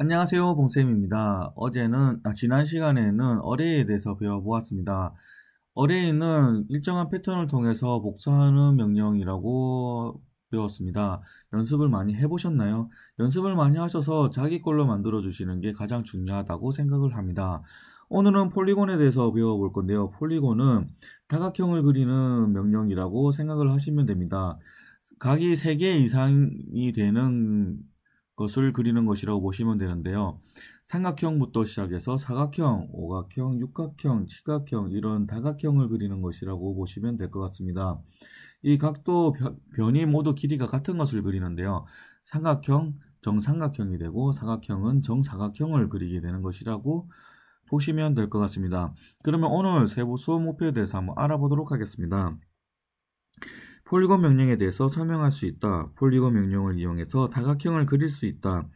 안녕하세요, 봉쌤입니다. 지난 시간에는 어레이에 대해서 배워보았습니다. 어레이는 일정한 패턴을 통해서 복사하는 명령이라고 배웠습니다. 연습을 많이 해보셨나요? 연습을 많이 하셔서 자기 걸로 만들어 주시는 게 가장 중요하다고 생각을 합니다. 오늘은 폴리곤에 대해서 배워볼 건데요. 폴리곤은 다각형을 그리는 명령이라고 생각을 하시면 됩니다. 각이 3개 이상이 되는 것을 그리는 것이라고 보시면 되는데요. 삼각형부터 시작해서 사각형, 오각형, 육각형, 칠각형 이런 다각형을 그리는 것이라고 보시면 될 것 같습니다. 이 각도 변이 모두 길이가 같은 것을 그리는데요. 삼각형, 정삼각형이 되고 사각형은 정사각형을 그리게 되는 것이라고 보시면 될 것 같습니다. 그러면 오늘 세부 수업 목표에 대해서 한번 알아보도록 하겠습니다. 폴리곤 명령에 대해서 설명할 수 있다. 폴리곤 명령을 이용해서 다각형을 그릴 수 있다.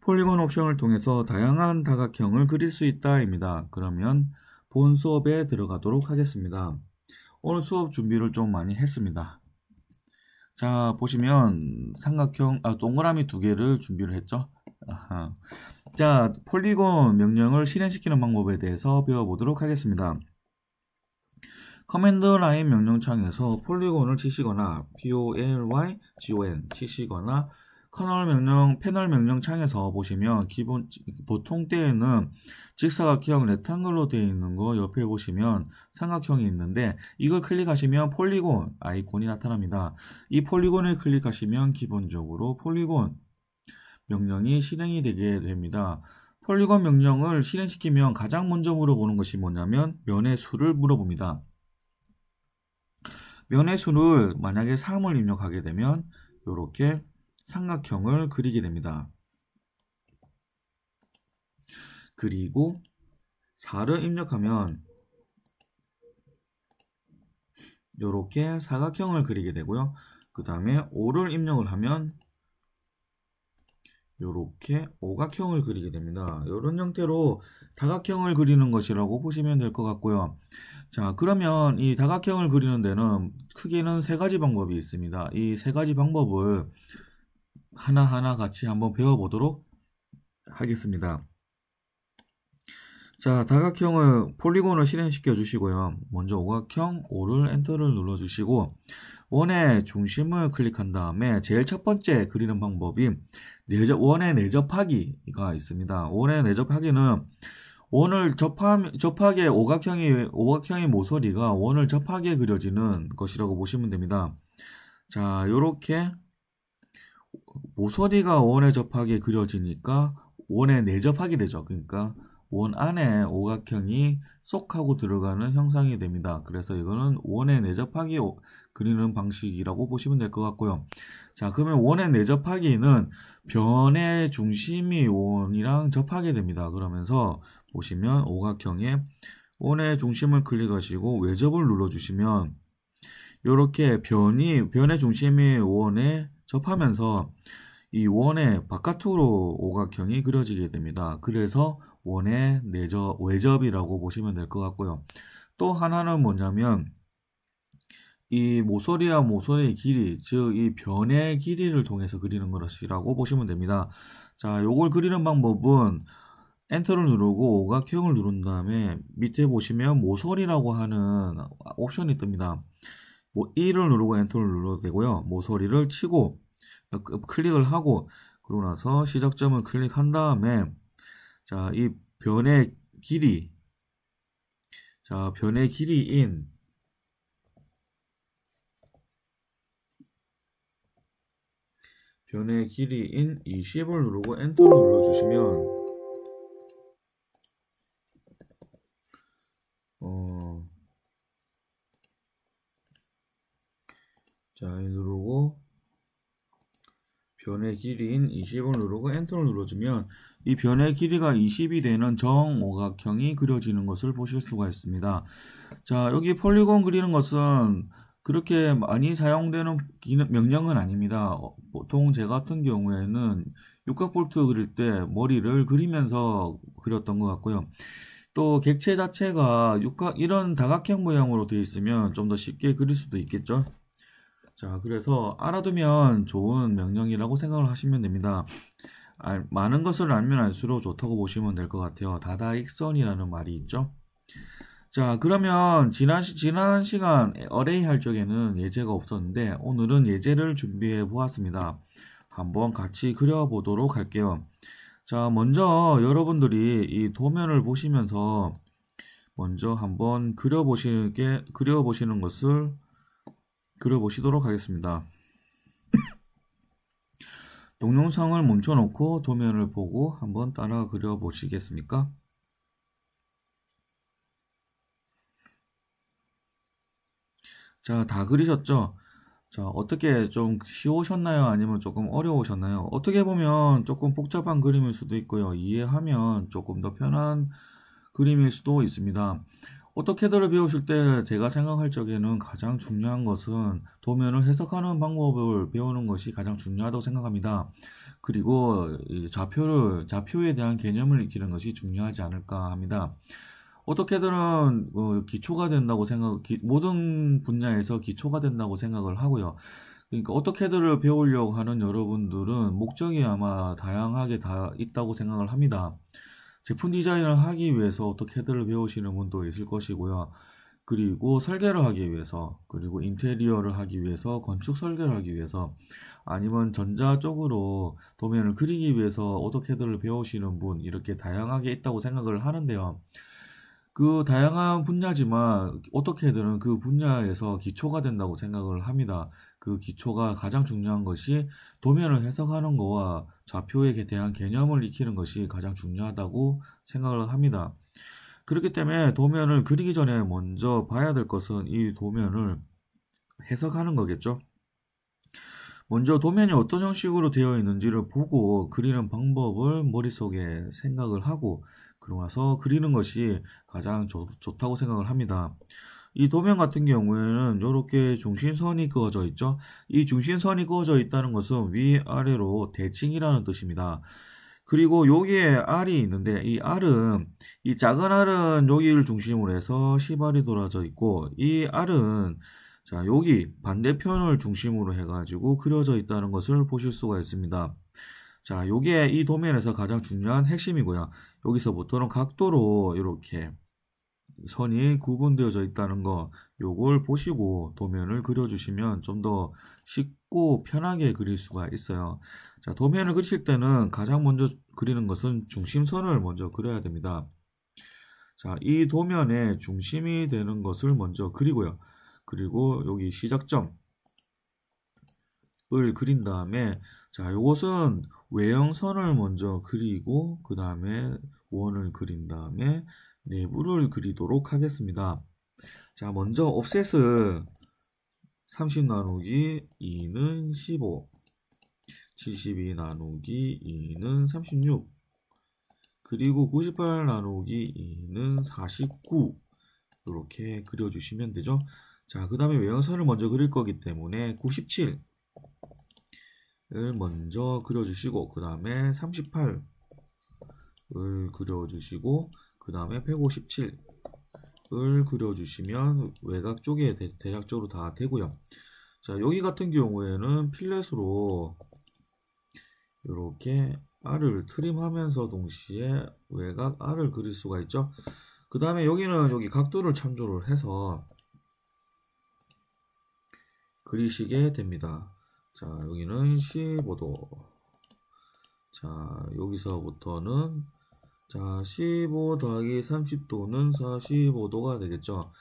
폴리곤 옵션을 통해서 다양한 다각형을 그릴 수 있다 입니다. 그러면 본 수업에 들어가도록 하겠습니다. 오늘 수업 준비를 좀 많이 했습니다. 자, 보시면 동그라미 2개를 준비를 했죠. 자, 폴리곤 명령을 실행시키는 방법에 대해서 배워보도록 하겠습니다. 커맨드 라인 명령창에서 폴리곤을 치시거나 POLYGON 치시거나 패널 명령 창에서 보시면 보통 때에는 직사각형 렉탱글로 되어 있는 거 옆에 보시면 삼각형이 있는데 이걸 클릭하시면 폴리곤 아이콘이 나타납니다. 이 폴리곤을 클릭하시면 기본적으로 폴리곤 명령이 실행이 되게 됩니다. 폴리곤 명령을 실행시키면 가장 먼저 물어보는 것이 뭐냐면 면의 수를 물어봅니다. 면의 수를 만약에 3을 입력하게 되면 이렇게 삼각형을 그리게 됩니다. 그리고 4를 입력하면 이렇게 사각형을 그리게 되고요. 그 다음에 5를 입력을 하면 이렇게 오각형을 그리게 됩니다. 이런 형태로 다각형을 그리는 것이라고 보시면 될 것 같고요. 자, 그러면 이 다각형을 그리는 데는 크게는 3가지 방법이 있습니다. 이 3가지 방법을 하나하나 같이 한번 배워보도록 하겠습니다. 자, 폴리곤을 실행시켜 주시고요. 먼저 오각형 5를 엔터를 눌러 주시고 원의 중심을 클릭한 다음에 제일 첫 번째 그리는 방법이 원의 내접하기가 있습니다. 원의 내접하기는 원을 접하게 오각형의 모서리가 원을 접하게 그려지는 것이라고 보시면 됩니다. 자, 요렇게 모서리가 원에 접하게 그려지니까 원에 내접하게 되죠. 그러니까 원 안에 오각형이 쏙 하고 들어가는 형상이 됩니다. 그래서 이거는 원에 내접하기 그리는 방식이라고 보시면 될 것 같고요. 자, 그러면 원에 내접하기는 변의 중심이 원이랑 접하게 됩니다. 그러면서 보시면 오각형에 원의 중심을 클릭하시고 외접을 눌러주시면 이렇게 변의 중심이 원에 접하면서 이 원의 바깥으로 오각형이 그려지게 됩니다. 그래서 원의 외접이라고 보시면 될 것 같고요. 또 하나는 뭐냐면 이 모서리와 모서리의 길이, 즉 이 변의 길이를 통해서 그리는 것이라고 보시면 됩니다. 자, 요걸 그리는 방법은 엔터를 누르고 오각형을 누른 다음에 밑에 보시면 모서리라고 하는 옵션이 뜹니다. 1을 누르고 엔터를 눌러도 되고요. 모서리를 치고 클릭을 하고 그러고 나서 시작점을 클릭한 다음에 자, 이 변의 길이, 자, 변의 길이인 20을 누르고 엔터를 눌러주시면 자, 누르고 변의 길이인 20을 누르고 엔터를 눌러주면 이 변의 길이가 20이 되는 정오각형이 그려지는 것을 보실 수가 있습니다. 자, 여기 폴리곤 그리는 것은 그렇게 많이 사용되는 명령은 아닙니다. 보통 제 같은 경우에는 육각볼트 그릴 때 머리를 그리면서 그렸던 것 같고요. 또 객체 자체가 이런 다각형 모양으로 되어 있으면 좀 더 쉽게 그릴 수도 있겠죠. 자, 그래서 알아두면 좋은 명령이라고 생각을 하시면 됩니다. 많은 것을 알면 알수록 좋다고 보시면 될 것 같아요. 다다익선이라는 말이 있죠. 자, 그러면 지난 시간 어레이 할 적에는 예제가 없었는데 오늘은 예제를 준비해 보았습니다. 한번 같이 그려보도록 할게요. 자, 먼저 여러분들이 이 도면을 보시면서 먼저 한번 그려보시는 것을 그려보시도록 하겠습니다. 동영상을 멈춰놓고 도면을 보고 한번 따라 그려보시겠습니까? 자, 다 그리셨죠? 자, 어떻게 좀 쉬우셨나요? 아니면 조금 어려우셨나요? 어떻게 보면 조금 복잡한 그림일 수도 있고요. 이해하면 조금 더 편한 그림일 수도 있습니다. 오토캐드를 배우실 때 제가 생각할 적에는 가장 중요한 것은 도면을 해석하는 방법을 배우는 것이 가장 중요하다고 생각합니다. 그리고 좌표에 대한 개념을 익히는 것이 중요하지 않을까 합니다. 오토캐드는 기초가 된다고 모든 분야에서 기초가 된다고 생각을 하고요. 그러니까 오토캐드를 배우려고 하는 여러분들은 목적이 아마 다양하게 다 있다고 생각을 합니다. 제품 디자인을 하기 위해서 오토캐드를 배우시는 분도 있을 것이고요. 그리고 설계를 하기 위해서, 그리고 인테리어를 하기 위해서, 건축 설계를 하기 위해서, 아니면 전자 쪽으로 도면을 그리기 위해서 오토캐드를 배우시는 분, 이렇게 다양하게 있다고 생각을 하는데요. 그 다양한 분야지만 오토캐드는 그 분야에서 기초가 된다고 생각을 합니다. 그 기초가 가장 중요한 것이 도면을 해석하는 거와 좌표에 대한 개념을 익히는 것이 가장 중요하다고 생각을 합니다. 그렇기 때문에 도면을 그리기 전에 먼저 봐야 될 것은 이 도면을 해석하는 거겠죠. 먼저 도면이 어떤 형식으로 되어 있는지를 보고 그리는 방법을 머릿속에 생각을 하고 그러고 나서 그리는 것이 가장 좋다고 생각을 합니다. 이 도면 같은 경우에는 이렇게 중심선이 그어져 있죠. 이 중심선이 그어져 있다는 것은 위아래로 대칭이라는 뜻입니다. 그리고 여기에 R이 있는데 이 작은 R은 여기를 중심으로 해서 시발이 돌아져 있고 이 R은 자, 여기 반대편을 중심으로 해가지고 그려져 있다는 것을 보실 수가 있습니다. 자, 요게 이 도면에서 가장 중요한 핵심이고요. 여기서부터는 각도로 이렇게 선이 구분되어져 있다는 거, 요걸 보시고 도면을 그려주시면 좀 더 쉽고 편하게 그릴 수가 있어요. 자, 도면을 그리실 때는 가장 먼저 그리는 것은 중심선을 먼저 그려야 됩니다. 자, 이 도면의 중심이 되는 것을 먼저 그리고요. 그리고 여기 시작점을 그린 다음에 자, 요것은 외형선을 먼저 그리고 그 다음에 원을 그린 다음에 내부를 그리도록 하겠습니다. 자, 먼저 옵셋을 30 나누기 2는 15, 72 나누기 2는 36, 그리고 98 나누기 2는 49 이렇게 그려주시면 되죠. 자, 그 다음에 외형선을 먼저 그릴 거기 때문에 97을 먼저 그려주시고 그 다음에 38을 그려주시고 그 다음에 157을 그려주시면 외곽 쪽에 대략적으로 다 되고요. 자, 여기 같은 경우에는 필렛으로 이렇게 R을 트림하면서 동시에 외곽 R을 그릴 수가 있죠. 그 다음에 여기는 여기 각도를 참조를 해서 그리시게 됩니다. 자, 여기는 15도. 자, 여기서부터는 자, 15 더하기 30도는 45도가 되겠죠.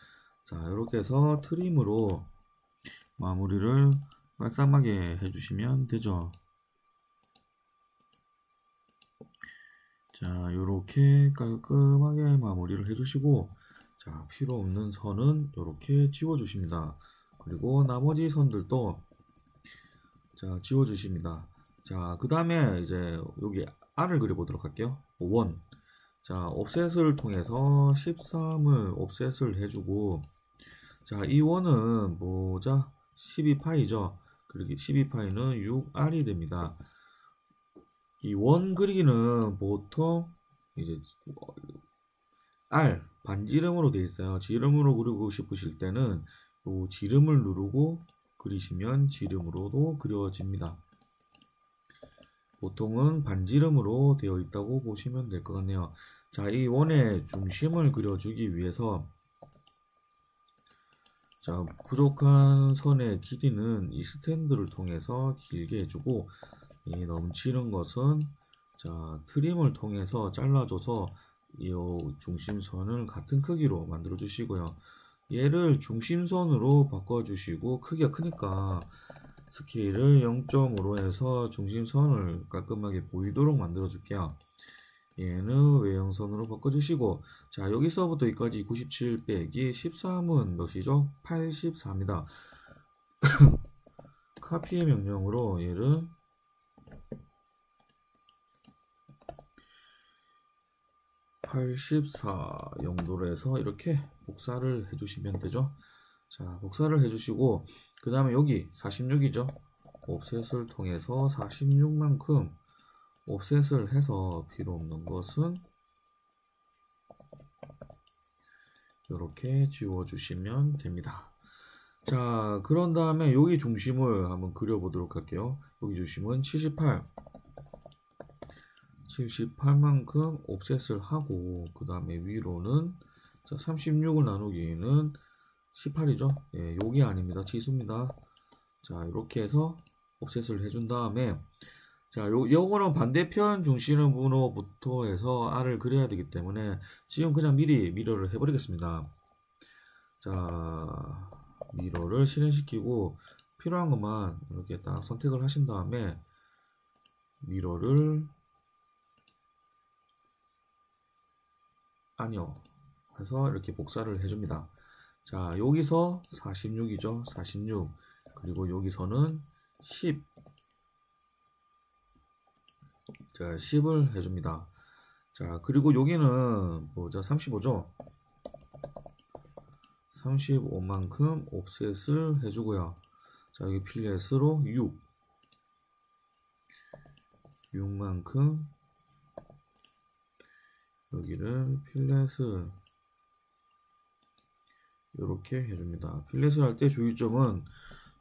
자, 이렇게 해서 트림으로 마무리를 깔쌈하게 해주시면 되죠. 자, 이렇게 깔끔하게 마무리를 해주시고 자, 필요 없는 선은 이렇게 지워주십니다. 그리고 나머지 선들도 자, 지워주십니다. 자, 그 다음에 이제 여기 R을 그려보도록 할게요. 1. 자, 옵셋을 통해서 13을 옵셋을 해주고 자, 이 원은 뭐자 12파이죠. 그리고 12파이는 6R이 됩니다. 이 원 그리기는 보통 이제 R 반지름으로 되어 있어요. 지름으로 그리고 싶으실 때는 요 지름을 누르고 그리시면 지름으로도 그려집니다. 보통은 반지름으로 되어 있다고 보시면 될 것 같네요. 자, 이 원의 중심을 그려주기 위해서 자, 부족한 선의 길이는 이 스탠드를 통해서 길게 해주고, 이 넘치는 것은 자, 트림을 통해서 잘라줘서 이 중심선을 같은 크기로 만들어 주시고요. 얘를 중심선으로 바꿔주시고, 크기가 크니까 스케일을 0.5로 해서 중심선을 깔끔하게 보이도록 만들어 줄게요. 얘는 외형선으로 바꿔주시고, 자, 여기서부터 여기까지 97 빼기 13은 몇이죠? 84입니다. 카피의 명령으로 얘를 84 용도로 해서 이렇게 복사를 해주시면 되죠. 자, 복사를 해주시고, 그 다음에 여기 46이죠. 옵셋을 통해서 46만큼 옵셋을 해서 필요 없는 것은 이렇게 지워주시면 됩니다. 자, 그런 다음에 여기 중심을 한번 그려보도록 할게요. 여기 중심은 78만큼 옵셋을 하고, 그 다음에 위로는 자, 36을 나누기는 18이죠. 예, 여기 아닙니다. 치수입니다. 자, 이렇게 해서 옵셋을 해준 다음에, 자, 요거는 반대편 중심으로부터 해서 R을 그려야 되기 때문에 지금 그냥 미리 미러를 해버리겠습니다. 자, 미러를 실행시키고 필요한 것만 이렇게 딱 선택을 하신 다음에 미러를 아니요 해서 이렇게 복사를 해줍니다. 자, 여기서 46이죠. 46 그리고 여기서는 10 자, 10을 해줍니다. 자, 그리고 여기는 뭐죠? 35죠. 35만큼 옵셋을 해주고요. 자, 여기 필렛으로 6만큼 여기를 필렛을 이렇게 해줍니다. 필렛을 할 때 주의점은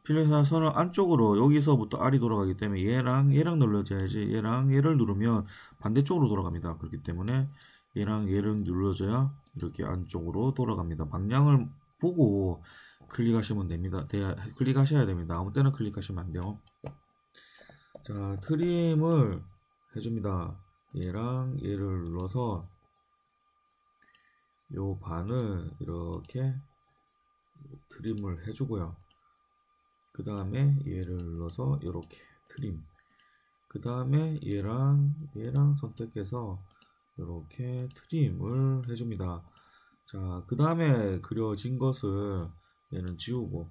필렛 선을 안쪽으로 여기서부터 R이 돌아가기 때문에 얘랑 눌러줘야지, 얘랑 얘를 누르면 반대쪽으로 돌아갑니다. 그렇기 때문에 얘랑 얘를 눌러줘야 이렇게 안쪽으로 돌아갑니다. 방향을 보고 클릭하시면 됩니다. 클릭하셔야 됩니다. 아무 때나 클릭하시면 안 돼요. 자, 트림을 해줍니다. 얘랑 얘를 눌러서 요 반을 이렇게 트림을 해주고요. 그 다음에 얘를 눌러서 이렇게 트림. 그 다음에 얘랑 선택해서 이렇게 트림을 해줍니다. 자, 그 다음에 그려진 것을 얘는 지우고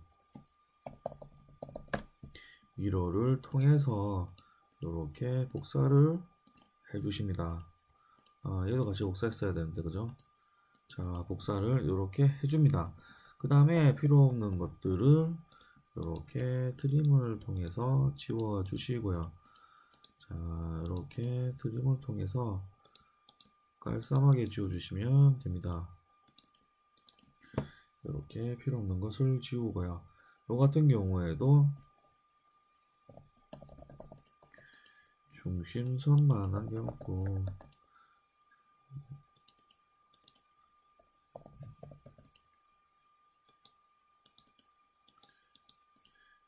미러를 통해서 이렇게 복사를 해주십니다. 얘도 같이 복사했어야 되는데, 그죠? 자, 복사를 이렇게 해줍니다. 그 다음에 필요 없는 것들을 이렇게 트림을 통해서 지워 주시고요. 자, 이렇게 트림을 통해서 깔끔하게 지워 주시면 됩니다. 이렇게 필요 없는 것을 지우고요. 요 같은 경우에도 중심선만 남겨놓고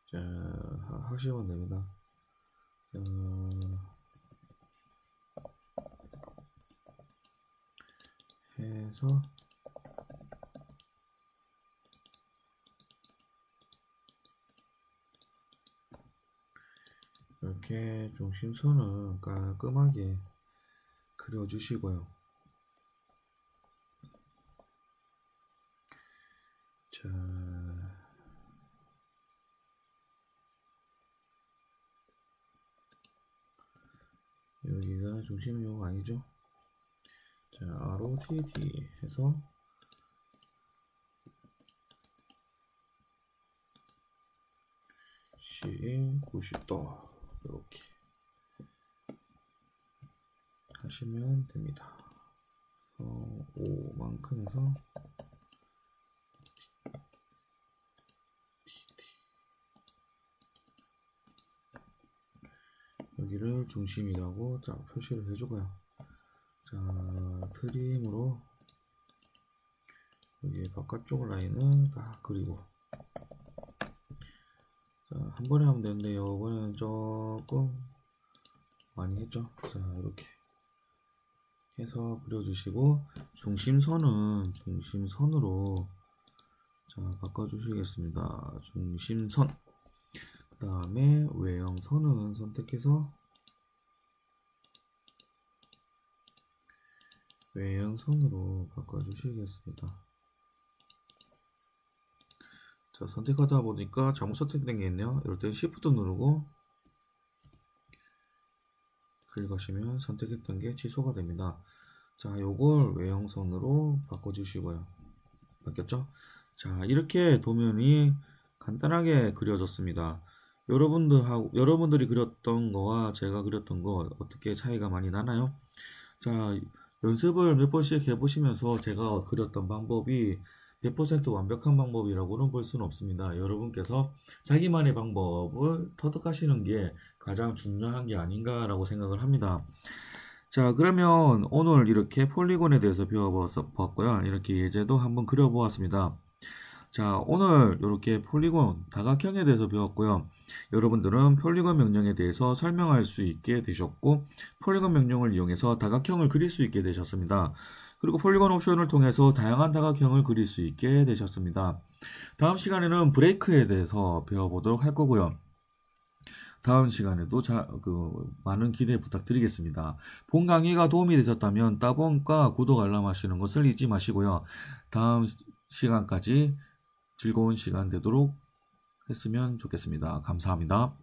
자, 하시면 됩니다. 해서 이렇게 중심선을 깔끔하게 그려주시고요. 자, 여기가 중심용 아니죠? 자, ROTD 해서 C 90도 이렇게 하시면 됩니다. 5만큼 해서 여기를 중심이라고 자 표시를 해주고요. 자 트림으로 여기 바깥쪽 라인은 다 그리고 자 한 번에 하면 되는데요. 이번에는 조금 많이 했죠. 자 이렇게 해서 그려주시고 중심선은 중심선으로 자 바꿔주시겠습니다. 중심선 그 다음에 외형선은 선택해서 외형선으로 바꿔주시겠습니다. 자 선택하다 보니까 잘못 선택된 게 있네요. 이럴 때 Shift 누르고 클릭하시면 선택했던 게 취소가 됩니다. 자 요걸 외형선으로 바꿔주시고요. 바뀌었죠? 자 이렇게 도면이 간단하게 그려졌습니다. 여러분들이 그렸던 거와 제가 그렸던 거 어떻게 차이가 많이 나나요? 자 연습을 몇 번씩 해보시면서 제가 그렸던 방법이 100% 완벽한 방법이라고는 볼 수는 없습니다. 여러분께서 자기만의 방법을 터득하시는 게 가장 중요한 게 아닌가라고 생각을 합니다. 자 그러면 오늘 이렇게 폴리곤에 대해서 배워보았고요. 이렇게 예제도 한번 그려보았습니다. 자 오늘 이렇게 폴리곤 다각형에 대해서 배웠고요. 여러분들은 폴리곤 명령에 대해서 설명할 수 있게 되셨고 폴리곤 명령을 이용해서 다각형을 그릴 수 있게 되셨습니다. 그리고 폴리곤 옵션을 통해서 다양한 다각형을 그릴 수 있게 되셨습니다. 다음 시간에는 브레이크에 대해서 배워보도록 할 거고요. 다음 시간에도 많은 기대 부탁드리겠습니다. 본 강의가 도움이 되셨다면 따봉과 구독 알람하시는 것을 잊지 마시고요. 다음 시간까지 즐거운 시간 되도록 했으면 좋겠습니다. 감사합니다.